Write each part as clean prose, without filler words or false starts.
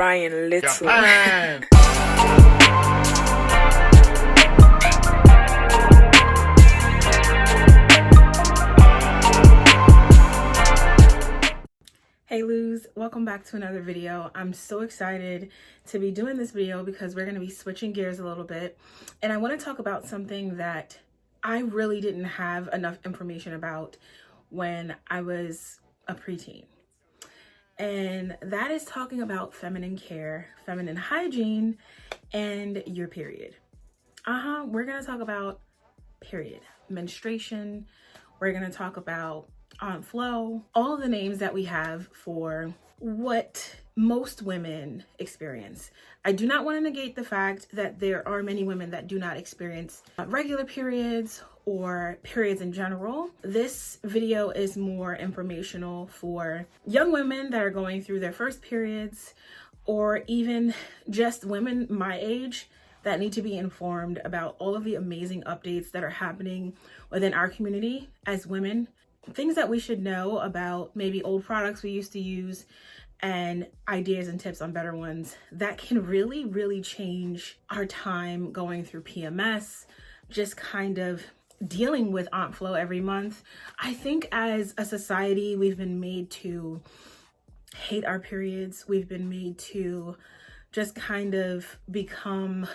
Brian Little. Japan. Hey Luz, welcome back to another video. I'm so excited to be doing this video because we're going to be switching gears a little bit, and I want to talk about something that I really didn't have enough information about when I was a preteen, and that is talking about feminine care, feminine hygiene, and your period. We're going to talk about period, menstruation. We're going to talk about on flow, all of the names that we have for what most women experience. I do not want to negate the fact that there are many women that do not experience regular periods or periods in general. This video is more informational for young women that are going through their first periods, or even just women my age that need to be informed about all of the amazing updates that are happening within our community as women. Things that we should know about maybe old products we used to use, and ideas and tips on better ones that can really change our time going through PMS, just kind of dealing with Aunt Flo every month. I think as a society, we've been made to hate our periods. We've been made to just kind of become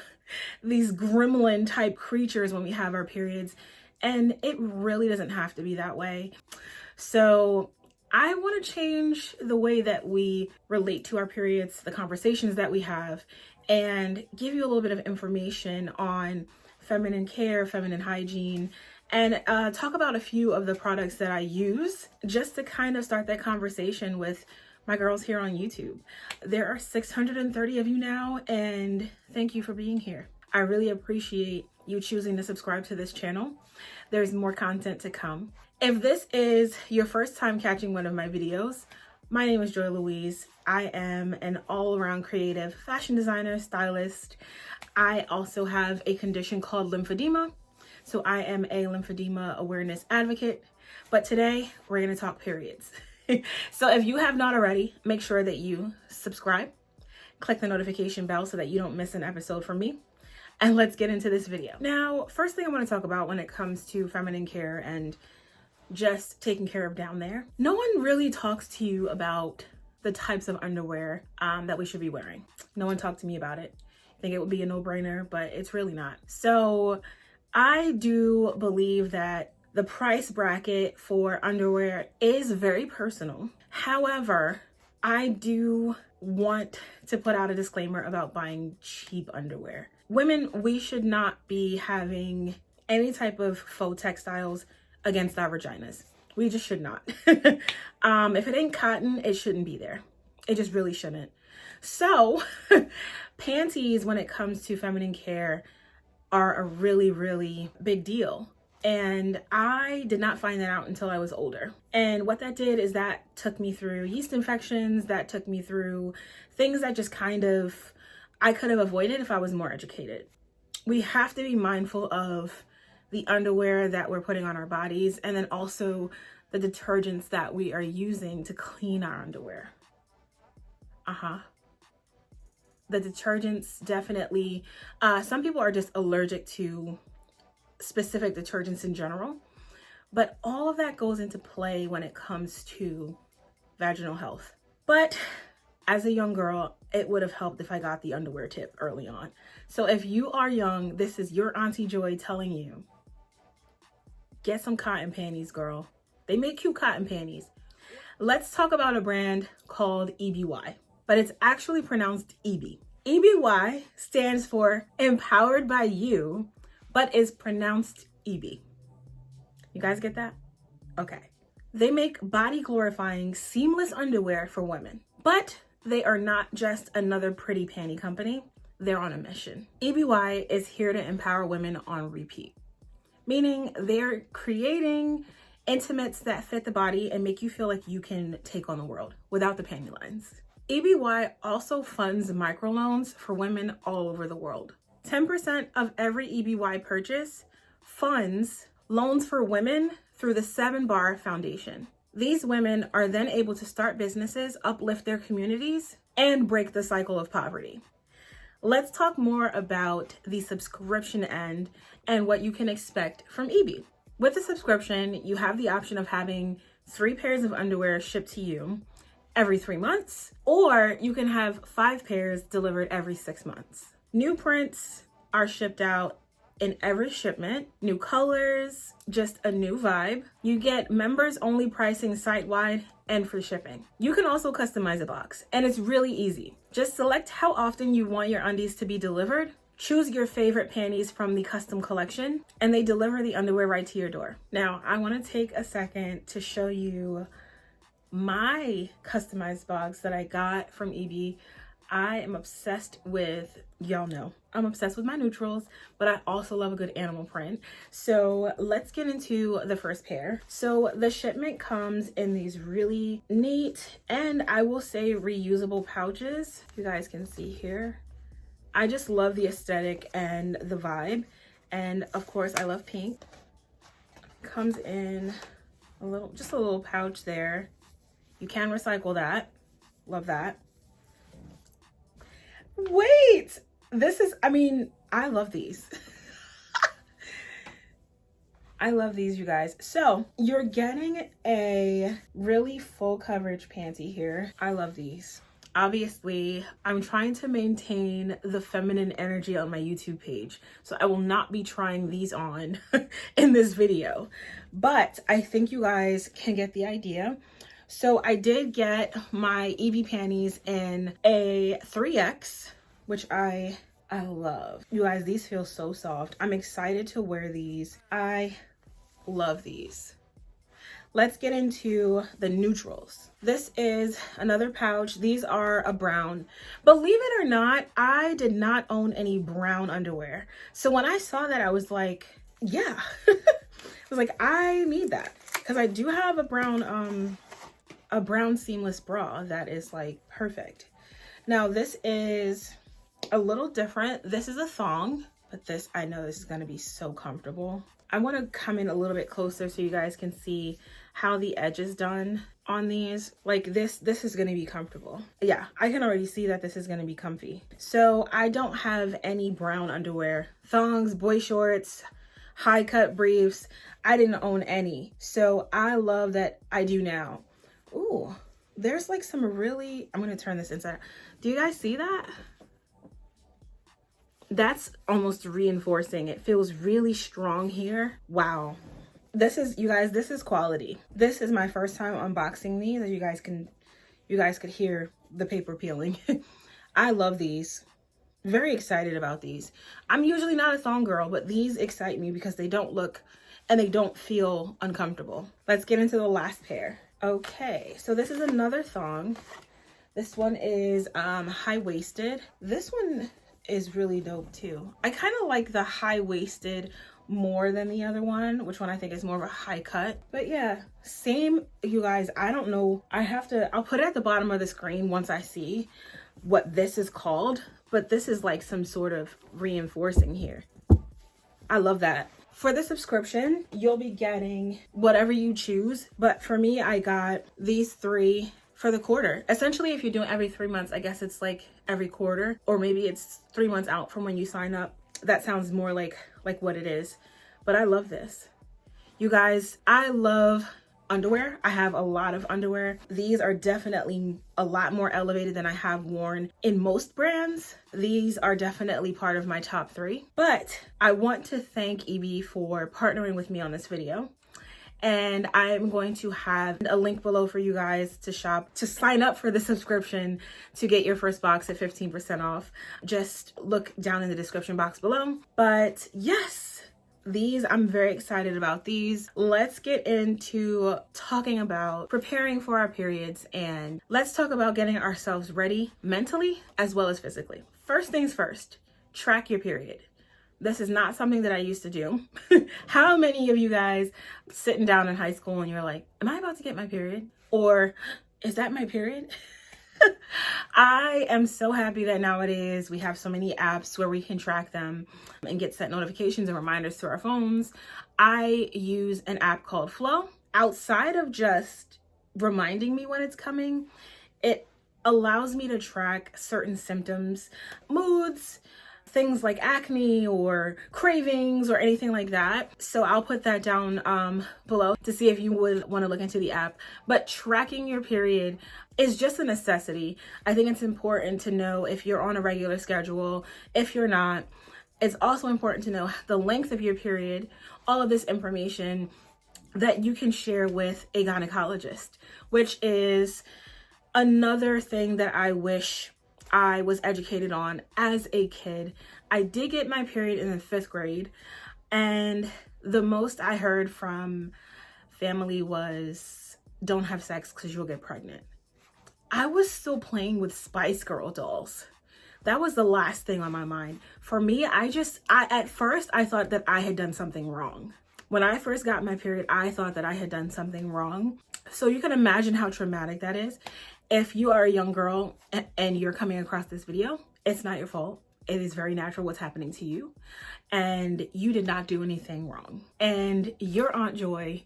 these gremlin type creatures when we have our periods. And it really doesn't have to be that way. So I want to change the way that we relate to our periods, the conversations that we have, and give you a little bit of information on feminine care, feminine hygiene, and talk about a few of the products that I use just to kind of start that conversation with my girls here on YouTube. There are 630 of you now, and thank you for being here. I really appreciate you choosing to subscribe to this channel. There's more content to come. If this is your first time catching one of my videos, my name is Joi-Louise. I am an all-around creative fashion designer, stylist. I also have a condition called lymphedema, so I am a lymphedema awareness advocate. But today, we're gonna talk periods. So if you have not already, make sure that you subscribe, click the notification bell so that you don't miss an episode from me. And let's get into this video. Now, first thing I want to talk about when it comes to feminine care and just taking care of down there, no one really talks to you about the types of underwear that we should be wearing. No one talked to me about it. I think it would be a no-brainer, but it's really not. So I do believe that the price bracket for underwear is very personal. However, I do want to put out a disclaimer about buying cheap underwear. Women, we should not be having any type of faux textiles against our vaginas. We just should not. If it ain't cotton, it shouldn't be there. It just really shouldn't. So panties, when it comes to feminine care, are a really big deal. And I did not find that out until I was older. And what that did is that took me through yeast infections, that took me through things that just kind of I could have avoided if I was more educated. We have to be mindful of the underwear that we're putting on our bodies, and then also the detergents that we are using to clean our underwear. The detergents definitely, some people are just allergic to specific detergents in general, but all of that goes into play when it comes to vaginal health. But as a young girl, it would have helped if I got the underwear tip early on. So if you are young, this is your Auntie Joy telling you, get some cotton panties, girl. They make cute cotton panties. Let's talk about a brand called EBY, but it's actually pronounced EB. EBY stands for Empowered by You, but is pronounced EB. You guys get that? Okay. They make body glorifying, seamless underwear for women, but they are not just another pretty panty company. They're on a mission. EBY is here to empower women on repeat, meaning they're creating intimates that fit the body and make you feel like you can take on the world without the panty lines. EBY also funds microloans for women all over the world. 10% of every EBY purchase funds loans for women through the 7 Bar Foundation. These women are then able to start businesses, uplift their communities, and break the cycle of poverty. Let's talk more about the subscription end and what you can expect from EBY. With the subscription, you have the option of having 3 pairs of underwear shipped to you every 3 months, or you can have 5 pairs delivered every 6 months. New prints are shipped out in every shipment, new colors, just a new vibe. You get members only pricing site-wide and free shipping. You can also customize a box, and it's really easy. Just select how often you want your undies to be delivered, choose your favorite panties from the custom collection, and they deliver the underwear right to your door. Now, I want to take a second to show you my customized box that I got from EBY. I am obsessed with, y'all know, I'm obsessed with my neutrals, but I also love a good animal print. So let's get into the first pair. So the shipment comes in these really neat and I will say reusable pouches. You guys can see here. I just love the aesthetic and the vibe. And of course I love pink. Comes in just a little pouch there. You can recycle that. Love that. Wait, I love these. I love these, you guys. So you're getting a really full coverage panty here. I love these. Obviously, I'm trying to maintain the feminine energy on my YouTube page, so I will not be trying these on in this video, but I think you guys can get the idea. So I did get my EBY panties in a 3X, which I love. You guys, these feel so soft. I'm excited to wear these. I love these. Let's get into the neutrals. This is another pouch. These are a brown. Believe it or not, I did not own any brown underwear. So when I saw that, I was like, yeah. I was like, I need that. Because I do have a brown seamless bra that is like perfect. Now this is a little different. This is a thong, but I know this is going to be so comfortable. I want to come in a little bit closer so you guys can see how the edge is done on these. Like this is going to be comfortable. Yeah, I can already see that this is going to be comfy. So I don't have any brown underwear. Thongs, boy shorts, high cut briefs. I didn't own any. So I love that I do now. Ooh, there's like some really, I'm going to turn this inside. Do you guys see that? That's almost reinforcing. It feels really strong here. Wow. This is, you guys, this is quality. This is my first time unboxing these, as you guys could hear the paper peeling. I love these. Very excited about these. I'm usually not a thong girl, but these excite me because they don't look and they don't feel uncomfortable. Let's get into the last pair. Okay, so this is another thong. This one is high-waisted. This one is really dope too. I kind of like the high-waisted more than the other one, which one I think is more of a high cut. But yeah, same, you guys. I don't know. I'll put it at the bottom of the screen once I see what this is called. But this is like some sort of reinforcing here. I love that. For the subscription, you'll be getting whatever you choose. But for me, I got these 3 for the quarter. Essentially, if you're doing every 3 months, I guess it's like every quarter, or maybe it's 3 months out from when you sign up. That sounds more like what it is. But I love this. You guys, I love underwear. I have a lot of underwear. These are definitely a lot more elevated than I have worn in most brands. These are definitely part of my top 3. But I want to thank EBY for partnering with me on this video. And I'm going to have a link below for you guys to shop, to sign up for the subscription to get your first box at 15% off. Just look down in the description box below. But yes, I'm very excited about these. Let's get into talking about preparing for our periods, and let's talk about getting ourselves ready mentally as well as physically. First things first, track your period. This is not something that I used to do. How many of you guys sitting down in high school and you're like, am I about to get my period? Or is that my period? I am so happy that nowadays we have so many apps where we can track them and get set notifications and reminders to our phones. I use an app called Flow. Outside of just reminding me when it's coming, it allows me to track certain symptoms, moods, things like acne or cravings or anything like that. So I'll put that down below to see if you would want to look into the app. But tracking your period is just a necessity. I think it's important to know if you're on a regular schedule, if you're not. It's also important to know the length of your period, all of this information that you can share with a gynecologist, which is another thing that I wish I was educated on as a kid. I did get my period in the 5th grade, and the most I heard from family was, don't have sex because you'll get pregnant. I was still playing with Spice Girl dolls. That was the last thing on my mind. For me, at first I thought that I had done something wrong. When I first got my period, I thought that I had done something wrong. So you can imagine how traumatic that is. If you are a young girl and you're coming across this video, it's not your fault. It is very natural what's happening to you. And you did not do anything wrong. And your Aunt Joy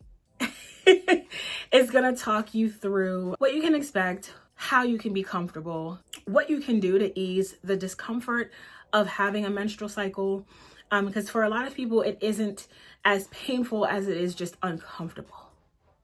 is gonna talk you through what you can expect, how you can be comfortable, what you can do to ease the discomfort of having a menstrual cycle. Because for a lot of people, it isn't as painful as it is just uncomfortable,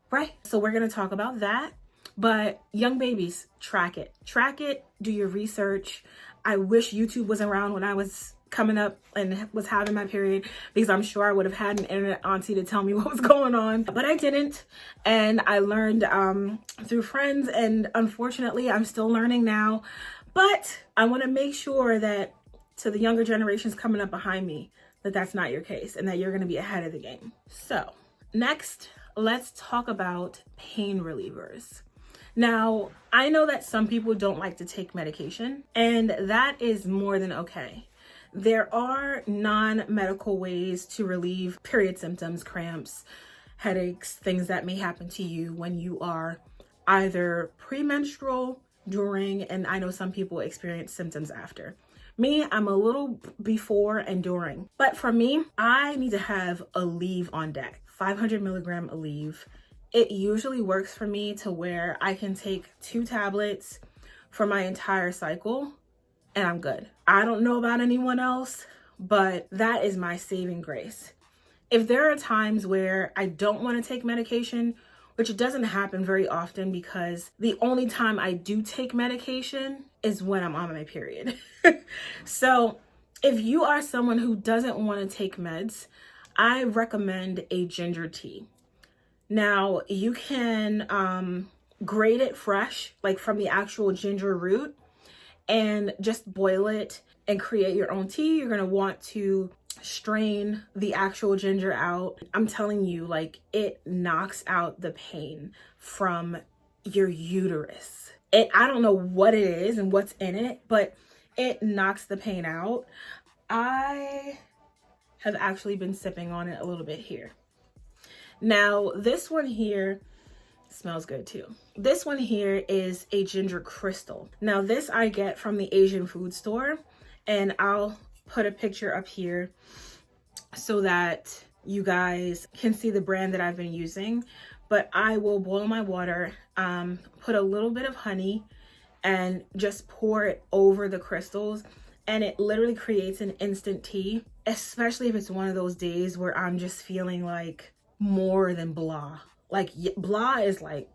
right? So we're gonna talk about that. But young babies, track it, do your research. I wish YouTube was around when I was coming up and was having my period, because I'm sure I would have had an internet auntie to tell me what was going on, but I didn't. And I learned through friends, and unfortunately I'm still learning now. But I want to make sure that to the younger generations coming up behind me, that that's not your case and that you're going to be ahead of the game. So next, let's talk about pain relievers. Now, I know that some people don't like to take medication, and that is more than okay. There are non-medical ways to relieve period symptoms, cramps, headaches, things that may happen to you when you are either premenstrual, during, and I know some people experience symptoms after. Me, I'm a little before and during. But for me, I need to have Aleve on deck, 500 milligram Aleve. It usually works for me to where I can take 2 tablets for my entire cycle and I'm good. I don't know about anyone else, but that is my saving grace. If there are times where I don't want to take medication, which doesn't happen very often because the only time I do take medication is when I'm on my period. So if you are someone who doesn't want to take meds, I recommend a ginger tea. Now, you can grate it fresh, like from the actual ginger root, and just boil it and create your own tea. You're going to want to strain the actual ginger out. I'm telling you, like, it knocks out the pain from your uterus. I don't know what it is and what's in it, but it knocks the pain out. I have actually been sipping on it a little bit here. Now, this one here smells good too. This one here is a ginger crystal. Now, this I get from the Asian food store, and I'll put a picture up here so that you guys can see the brand that I've been using. But I will boil my water, put a little bit of honey, and just pour it over the crystals, and it literally creates an instant tea, especially if it's one of those days where I'm just feeling like more than blah. Like, blah is like,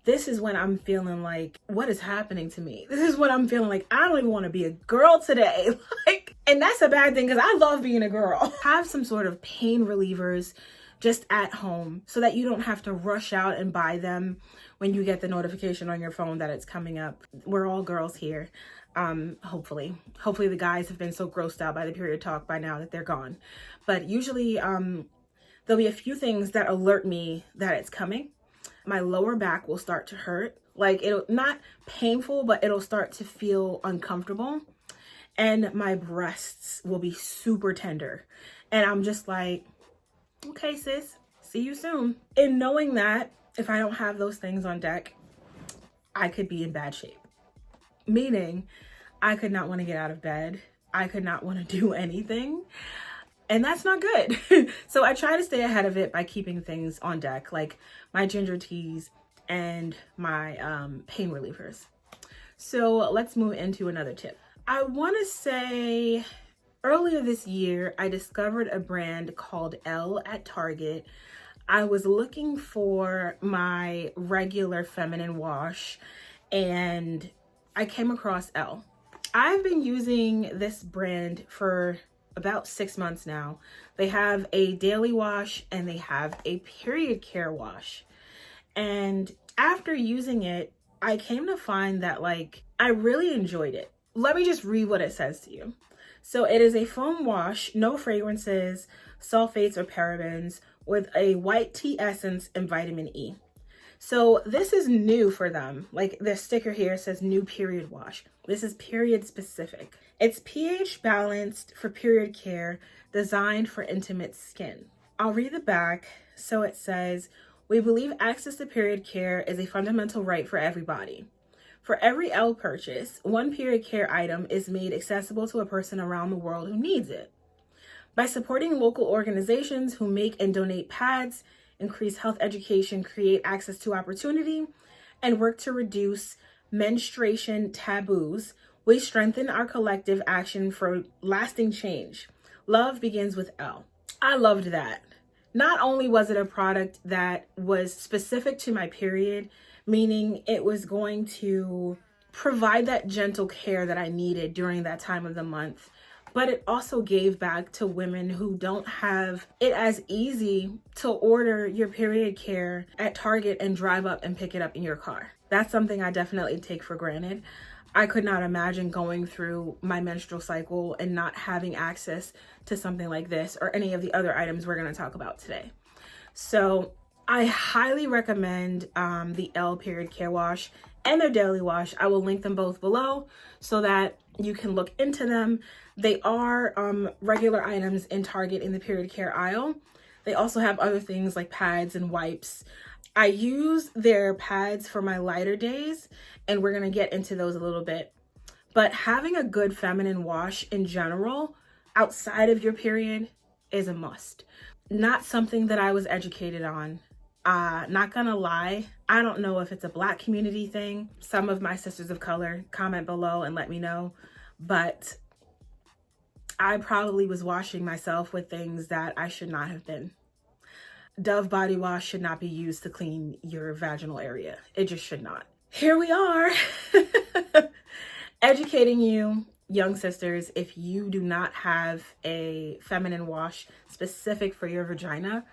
this is when I'm feeling like, what is happening to me? This is when I'm feeling like, I don't even want to be a girl today. Like, and that's a bad thing because I love being a girl. Have some sort of pain relievers just at home so that you don't have to rush out and buy them when you get the notification on your phone that it's coming up. We're all girls here. Hopefully the guys have been so grossed out by the period talk by now that they're gone. But usually, there'll be a few things that alert me that it's coming. My lower back will start to hurt. Like, it'll not painful, but it'll start to feel uncomfortable. And my breasts will be super tender. And I'm just like, okay, sis, see you soon. And knowing that if I don't have those things on deck, I could be in bad shape. Meaning, I could not want to get out of bed. I could not want to do anything. And that's not good. So I try to stay ahead of it by keeping things on deck, like my ginger teas and my pain relievers. So let's move into another tip. I want to say earlier this year, I discovered a brand called Elle at Target. I was looking for my regular feminine wash and I came across Elle. I've been using this brand for about 6 months now. They have a daily wash and they have a period care wash. And after using it, I came to find that I really enjoyed it. Let me just read what it says to you. So it is a foam wash, no fragrances, sulfates or parabens, with a white tea essence and vitamin E. So this is new for them. Like the sticker here says new period wash. This is period specific. It's pH balanced for period care, designed for intimate skin. I'll read the back. So it says, we believe access to period care is a fundamental right for everybody. For every Elle purchase, one period care item is made accessible to a person around the world who needs it. By supporting local organizations who make and donate pads, increase health education, create access to opportunity, and work to reduce menstruation taboos, we strengthen our collective action for lasting change. Love begins with Elle. I loved that. Not only was it a product that was specific to my period, meaning it was going to provide that gentle care that I needed during that time of the month, but it also gave back to women who don't have it as easy to order your period care at Target and drive up and pick it up in your car. That's something I definitely take for granted. I could not imagine going through my menstrual cycle and not having access to something like this or any of the other items we're going to talk about today. So I highly recommend the Elle Period Care Wash and their daily wash. I will link them both below so that you can look into them. They are regular items in Target in the period care aisle. They also have other things like pads and wipes. I use their pads for my lighter days, and we're going to get into those a little bit. But having a good feminine wash in general outside of your period is a must. Not something that I was educated on. Not gonna lie, I don't know if it's a Black community thing. Some of my sisters of color, comment below and let me know. But I probably was washing myself with things that I should not have been. Dove body wash should not be used to clean your vaginal area. It just should not. Here we are, educating you, young sisters. If you do not have a feminine wash specific for your vagina,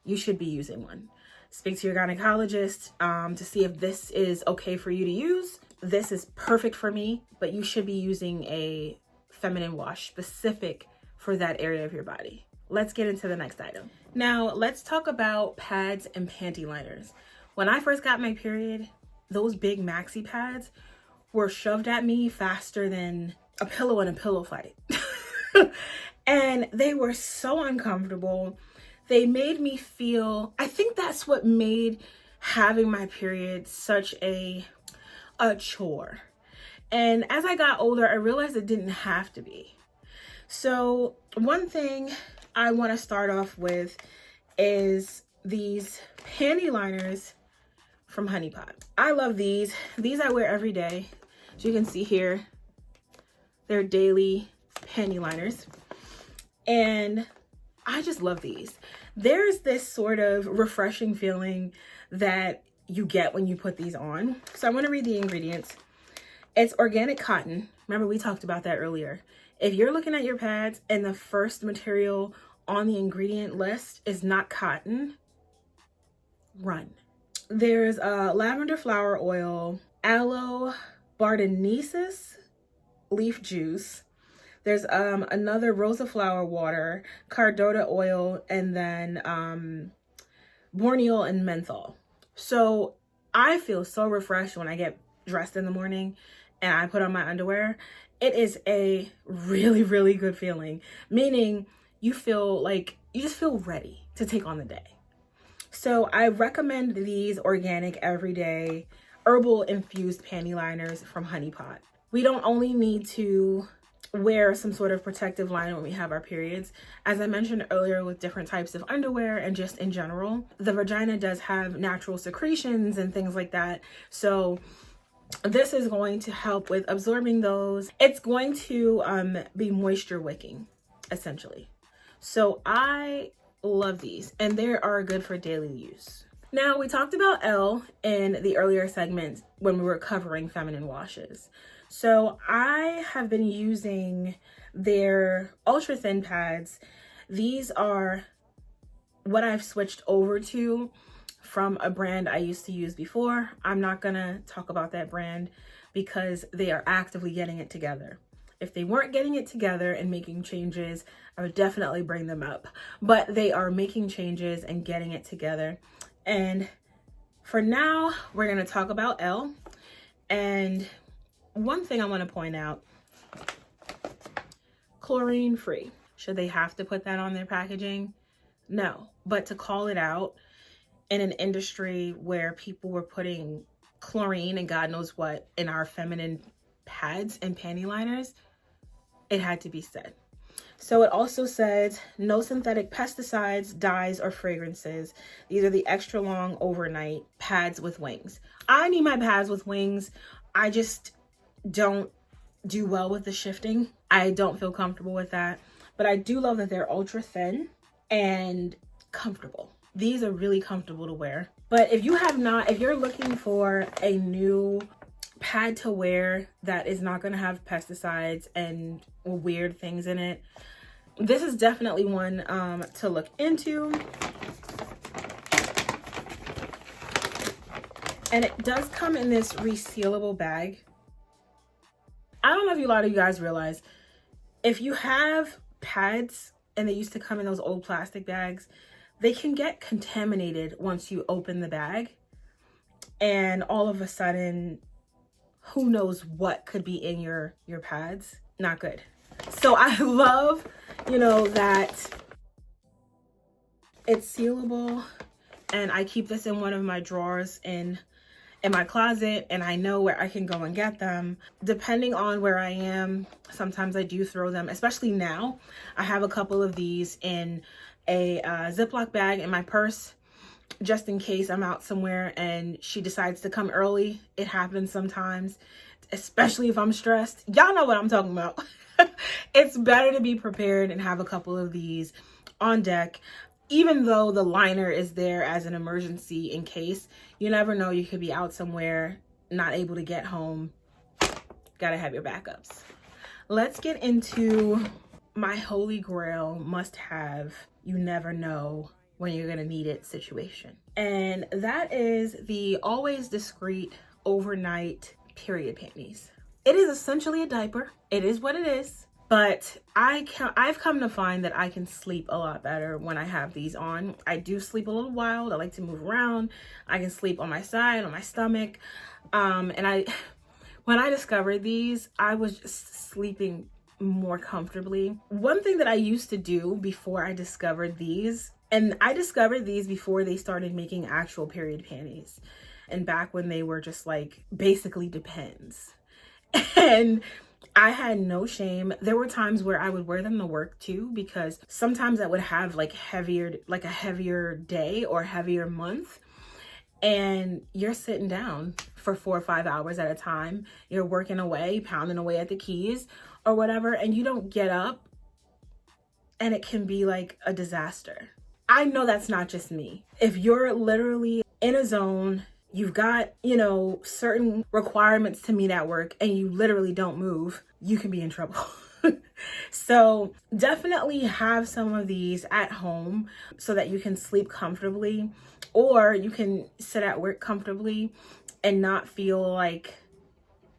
you should be using one. Speak to your gynecologist to see if this is okay for you to use. This is perfect for me, but you should be using a feminine wash specific for that area of your body. Let's get into the next item. Now, let's talk about pads and panty liners. When I first got my period, those big maxi pads were shoved at me faster than a pillow in a pillow fight. And they were so uncomfortable. They made me feel, I think that's what made having my period such a chore. And as I got older, I realized it didn't have to be. So one thing I want to start off with is these panty liners from Honey Pot. I love these. These I wear every day. As you can see here, they're daily panty liners. And I just love these. There's this sort of refreshing feeling that you get when you put these on. So I want to read the ingredients. It's organic cotton. Remember, we talked about that earlier. If you're looking at your pads and the first material on the ingredient list is not cotton, run. There's lavender flower oil, aloe bardonesis leaf juice. There's another rosa flower water, cardota oil, and then borneol and menthol. So I feel so refreshed when I get dressed in the morning and I put on my underwear. It is a really, really good feeling, meaning you feel like you just feel ready to take on the day. So I recommend these organic, everyday, herbal infused panty liners from Honey Pot. We don't only need to wear some sort of protective liner when we have our periods. As I mentioned earlier, with different types of underwear and just in general, the vagina does have natural secretions and things like that. So This is going to help with absorbing those. It's going to be moisture wicking, essentially. So I love these, and they are good for daily use. Now, we talked about L in the earlier segment when we were covering feminine washes. So I have been using their ultra thin pads. These are what I've switched over to from a brand I used to use before. I'm not gonna talk about that brand because they are actively getting it together. If they weren't getting it together and making changes, I would definitely bring them up. But they are making changes and getting it together. And for now, we're gonna talk about L. And one thing I wanna point out, chlorine free. Should they have to put that on their packaging? No, but to call it out in an industry where people were putting chlorine and God knows what in our feminine pads and panty liners, it had to be said. So it also says no synthetic pesticides, dyes, or fragrances. These are the extra long overnight pads with wings. I need my pads with wings. I just don't do well with the shifting. I don't feel comfortable with that, but I do love that they're ultra thin and comfortable. These are really comfortable to wear. But if you're looking for a new pad to wear that is not going to have pesticides and weird things in it, this is definitely one to look into. And it does come in this resealable bag. I don't know if a lot of you guys realize, if you have pads and they used to come in those old plastic bags, they can get contaminated once you open the bag, and all of a sudden, who knows what could be in your pads. Not good. So I love, that it's sealable, and I keep this in one of my drawers in my closet, and I know where I can go and get them. Depending on where I am, sometimes I do throw them, especially now. I have a couple of these in a Ziploc bag in my purse, just in case I'm out somewhere and she decides to come early. It happens sometimes, especially if I'm stressed. Y'all know what I'm talking about. It's better to be prepared and have a couple of these on deck. Even though the liner is there as an emergency in case, you never know, you could be out somewhere, not able to get home. Gotta have your backups. Let's get into my holy grail must have, you never know when you're gonna need it situation. And that is the Always Discreet Overnight Period Panties. It is essentially a diaper. It is what it is. But I've come to find that I can sleep a lot better when I have these on. I do sleep a little wild. I like to move around. I can sleep on my side, on my stomach. And when I discovered these, I was just sleeping more comfortably. One thing that I used to do before I discovered these, and I discovered these before they started making actual period panties, and back when they were just like basically Depends. And I had no shame. There were times where I would wear them to work too, because sometimes I would have like a heavier day or heavier month, and you're sitting down for 4 or 5 hours at a time. You're working away, pounding away at the keys or whatever, and you don't get up, and it can be like a disaster. I know that's not just me. If you're literally in a zone, you've got, certain requirements to meet at work, and you literally don't move, you can be in trouble. So definitely have some of these at home so that you can sleep comfortably, or you can sit at work comfortably and not feel like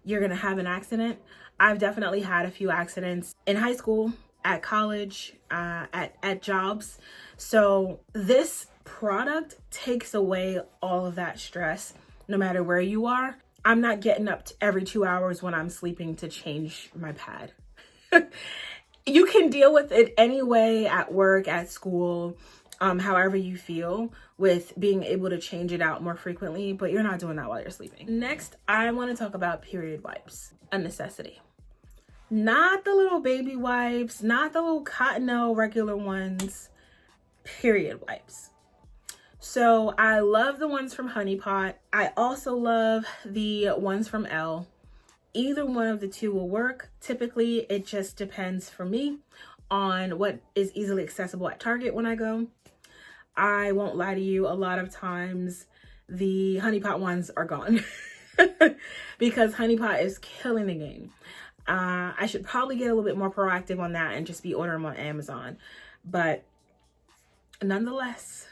you're gonna have an accident. I've definitely had a few accidents in high school, at college, at jobs. So this product takes away all of that stress, no matter where you are. I'm not getting up every 2 hours when I'm sleeping to change my pad. You can deal with it anyway, at work, at school, however you feel with being able to change it out more frequently, but you're not doing that while you're sleeping. Next, I want to talk about period wipes, a necessity. Not the little baby wipes, not the little Cottonelle regular ones, period wipes. So I love the ones from Honey Pot. I also love the ones from Elle. Either one of the two will work. Typically, it just depends for me on what is easily accessible at Target when I go. I won't lie to you, a lot of times the Honey Pot ones are gone because Honey Pot is killing the game. I should probably get a little bit more proactive on that and just be ordering them on Amazon. But nonetheless,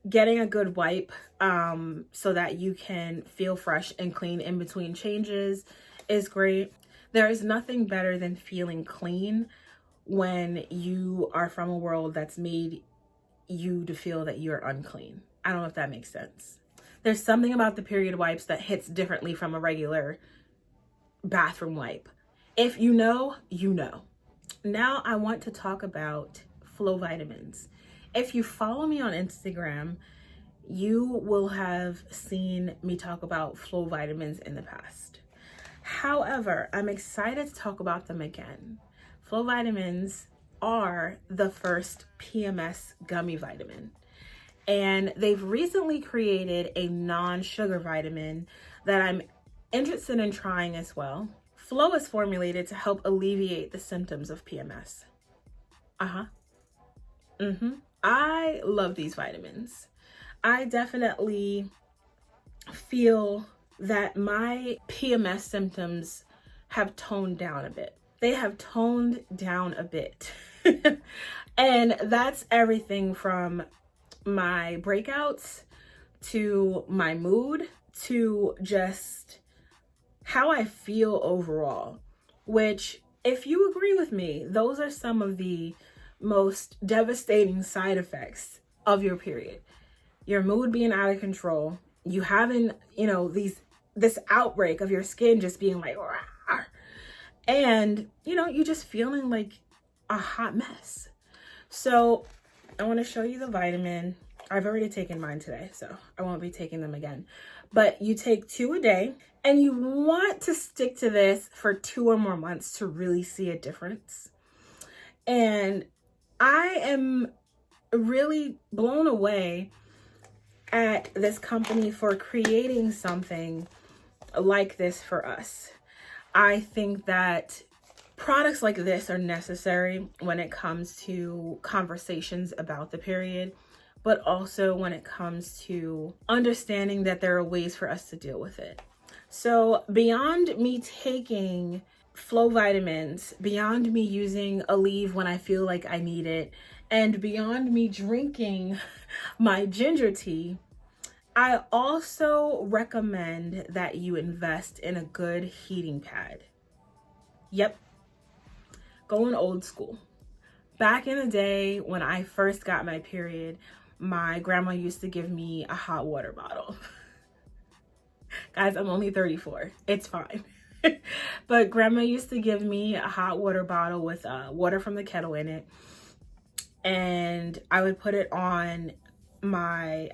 getting a good wipe so that you can feel fresh and clean in between changes is great. There is nothing better than feeling clean when you are from a world that's made you to feel that you're unclean. I don't know if that makes sense. There's something about the period wipes that hits differently from a regular bathroom wipe. If you know, you know. Now I want to talk about Flow vitamins. If you follow me on Instagram, you will have seen me talk about Flow vitamins in the past. However, I'm excited to talk about them again. Flow vitamins are the first PMS gummy vitamin. And they've recently created a non-sugar vitamin that I'm interested in trying as well. Flow is formulated to help alleviate the symptoms of PMS. I love these vitamins. I definitely feel that my PMS symptoms have toned down a bit. They have toned down a bit. And that's everything from my breakouts to my mood to just how I feel overall, which, if you agree with me, those are some of the most devastating side effects of your period. Your mood being out of control, you having, this outbreak of your skin just being like, rah, and, you just feeling like a hot mess. So I want to show you the vitamin. I've already taken mine today, so I won't be taking them again. But you take 2 a day, and you want to stick to this for 2 or more months to really see a difference. And I am really blown away at this company for creating something like this for us. I think that products like this are necessary when it comes to conversations about the period, but also when it comes to understanding that there are ways for us to deal with it. So beyond me taking Flow vitamins, beyond me using Aleve when I feel like I need it, and beyond me drinking my ginger tea, I also recommend that you invest in a good heating pad. Yep, going old school. Back in the day when I first got my period, my grandma used to give me a hot water bottle. Guys, I'm only 34. It's fine. But grandma used to give me a hot water bottle with water from the kettle in it. And I would put it on my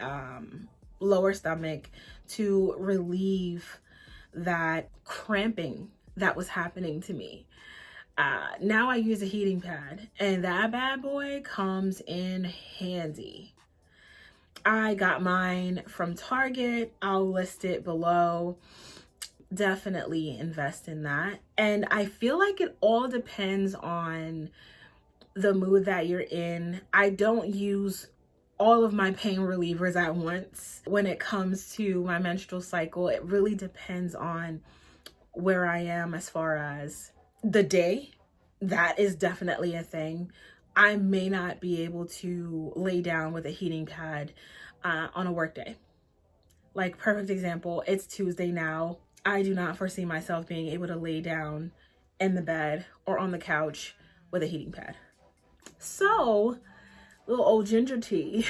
lower stomach to relieve that cramping that was happening to me. Now I use a heating pad, and that bad boy comes in handy. I got mine from Target. I'll list it below. Definitely invest in that. And I feel like it all depends on the mood that you're in. I don't use all of my pain relievers at once when it comes to my menstrual cycle. It really depends on where I am as far as the day. That is definitely a thing. I may not be able to lay down with a heating pad on a work day. Like, perfect example, it's Tuesday now. I do not foresee myself being able to lay down in the bed or on the couch with a heating pad. So, little old ginger tea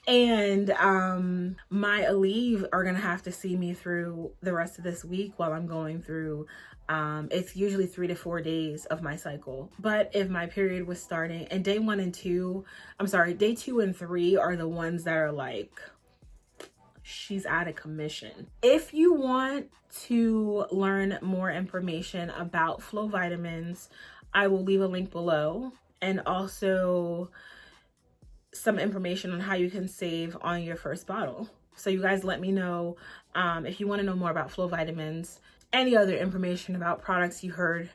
and my Aleve are gonna have to see me through the rest of this week while I'm going through it's usually 3 to 4 days of my cycle. But if my period was starting, and day 2 and 3 are the ones that are like, she's out of commission. If you want to learn more information about Flow vitamins, I will leave a link below. And also, some information on how you can save on your first bottle. So you guys let me know if you want to know more about Flow vitamins, any other information about products you heard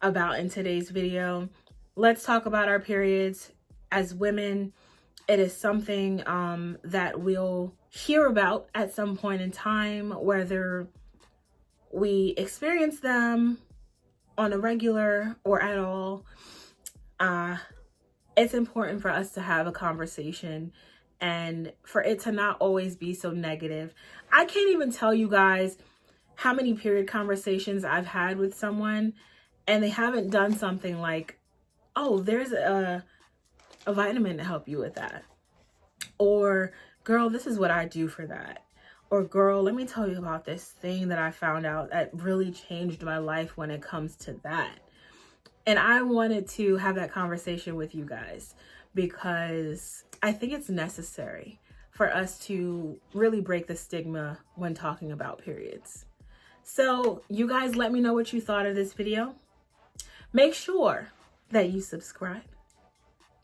about in today's video. Let's talk about our periods. As women, it is something that we'll hear about at some point in time, whether we experience them on a regular or at all. It's important for us to have a conversation and for it to not always be so negative. I can't even tell you guys how many period conversations I've had with someone and they haven't done something like, oh, there's a vitamin to help you with that. Or, girl, this is what I do for that. Or, girl, let me tell you about this thing that I found out that really changed my life when it comes to that. And I wanted to have that conversation with you guys because I think it's necessary for us to really break the stigma when talking about periods. So you guys let me know what you thought of this video. Make sure that you subscribe.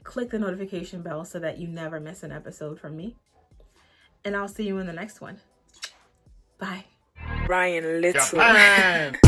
Click the notification bell so that you never miss an episode from me. And I'll see you in the next one. Bye. Ryan Little.